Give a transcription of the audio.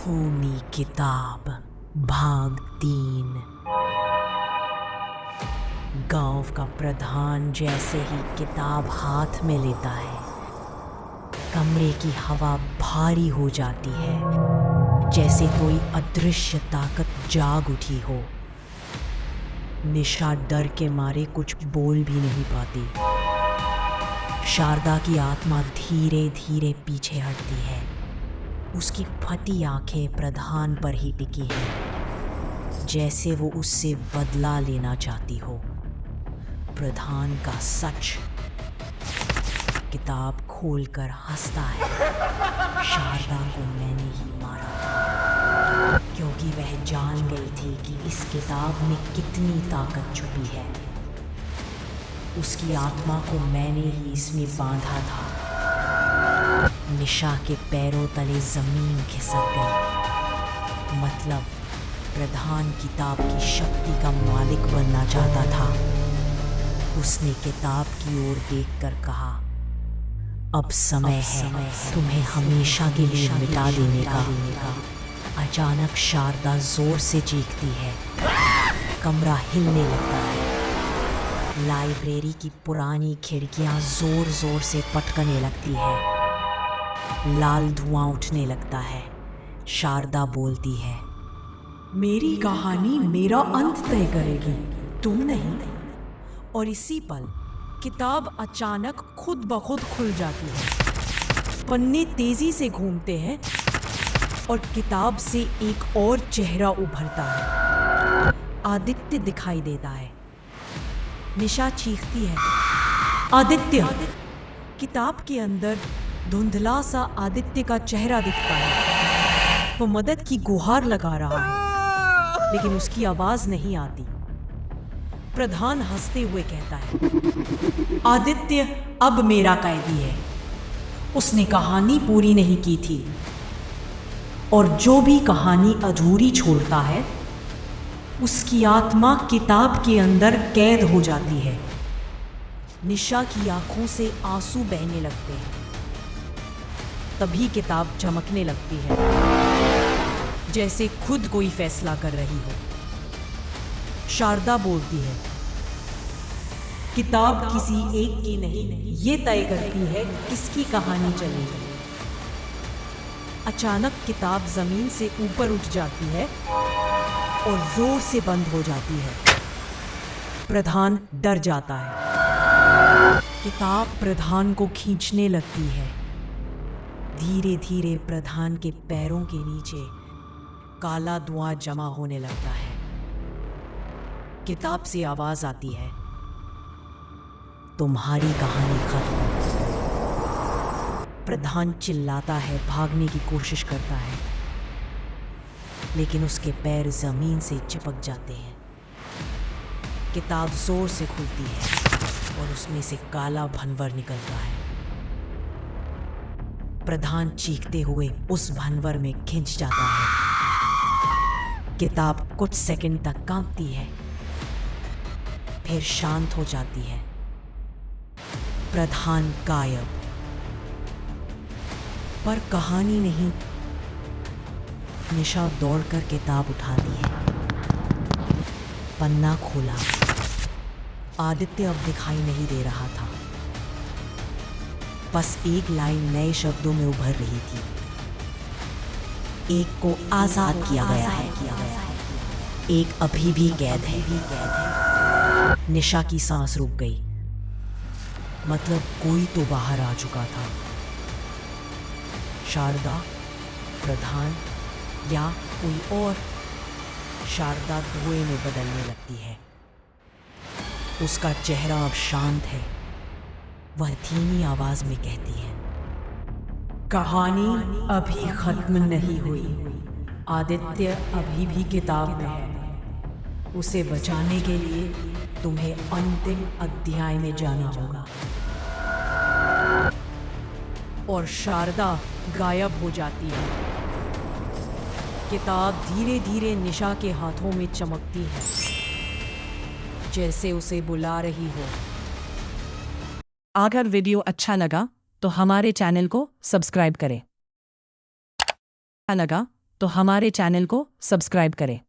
खूनी किताब भाग 3। गांव का प्रधान जैसे ही किताब हाथ में लेता है, कमरे की हवा भारी हो जाती है, जैसे कोई अदृश्य ताकत जाग उठी हो। निशा डर के मारे कुछ बोल भी नहीं पाती। शारदा की आत्मा धीरे धीरे पीछे हटती है। उसकी फटी आंखें प्रधान पर ही टिकी हैं, जैसे वो उससे बदला लेना चाहती हो। प्रधान का सच। किताब खोलकर हंसता है। शारदा को मैंने ही मारा था, क्योंकि वह जान गई थी कि इस किताब में कितनी ताकत छुपी है। उसकी आत्मा को मैंने ही इसमें बांधा था। निशा के पैरों तले जमीन खिसक गई। मतलब प्रधान किताब की शक्ति का मालिक बनना चाहता था। उसने किताब की ओर देखकर कहा, अब समय है तुम्हें हमेशा के लिए मिटा देने का। अचानक शारदा जोर से चीखती है। कमरा हिलने लगता है। लाइब्रेरी की पुरानी खिड़कियां जोर जोर से पटकने लगती है। लाल धुआं उठने लगता है। शारदा बोलती है, मेरी कहानी मेरा अंत तय करेगी, तुम नहीं। और इसी पल किताब अचानक खुद ब खुद खुल जाती है। पन्ने तेजी से घूमते हैं और किताब से एक और चेहरा उभरता है। आदित्य दिखाई देता है। निशा चीखती है, आदित्य! किताब के अंदर धुंधला सा आदित्य का चेहरा दिखता है। वो मदद की गुहार लगा रहा है, लेकिन उसकी आवाज नहीं आती। प्रधान हंसते हुए कहता है, आदित्य अब मेरा कैदी है। उसने कहानी पूरी नहीं की थी, और जो भी कहानी अधूरी छोड़ता है, उसकी आत्मा किताब के अंदर कैद हो जाती है। निशा की आंखों से आंसू बहने लगते हैं। तभी किताब चमकने लगती है, जैसे खुद कोई फैसला कर रही हो। शारदा बोलती है, किताब किसी एक की नहीं, ये तय करती है किसकी कहानी चलेगी। अचानक किताब जमीन से ऊपर उठ जाती है और जोर से बंद हो जाती है। प्रधान डर जाता है। किताब प्रधान को खींचने लगती है। धीरे धीरे प्रधान के पैरों के नीचे काला धुआं जमा होने लगता है। किताब से आवाज आती है, तुम्हारी कहानी खत्म। प्रधान चिल्लाता है, भागने की कोशिश करता है, लेकिन उसके पैर जमीन से चिपक जाते हैं। किताब जोर से खुलती है और उसमें से काला भंवर निकलता है। प्रधान चीखते हुए उस भंवर में खिंच जाता है। किताब कुछ सेकंड तक कांपती है, फिर शांत हो जाती है। प्रधान गायब। पर कहानी नहीं। निशा दौड़कर किताब उठाती है। पन्ना खोला। आदित्य अब दिखाई नहीं दे रहा था। बस एक लाइन नए शब्दों में उभर रही थी, एक को आजाद किया गया है, एक अभी भी कैद है। निशा की सांस रुक गई। मतलब कोई तो बाहर आ चुका था। शारदा, प्रधान या कोई और। शारदा धुएं में बदलने लगती है। उसका चेहरा अब शांत है। वह धीमी आवाज में कहती है, कहानी अभी खत्म नहीं हुई। आदित्य अभी भी किताब में है। उसे बचाने के लिए तुम्हें अंतिम अध्याय में जाना होगा। और शारदा गायब हो जाती है। किताब धीरे धीरे निशा के हाथों में चमकती है, जैसे उसे बुला रही हो। अगर वीडियो अच्छा लगा तो हमारे चैनल को सब्सक्राइब करें। अच्छा लगा तो हमारे चैनल को सब्सक्राइब करें।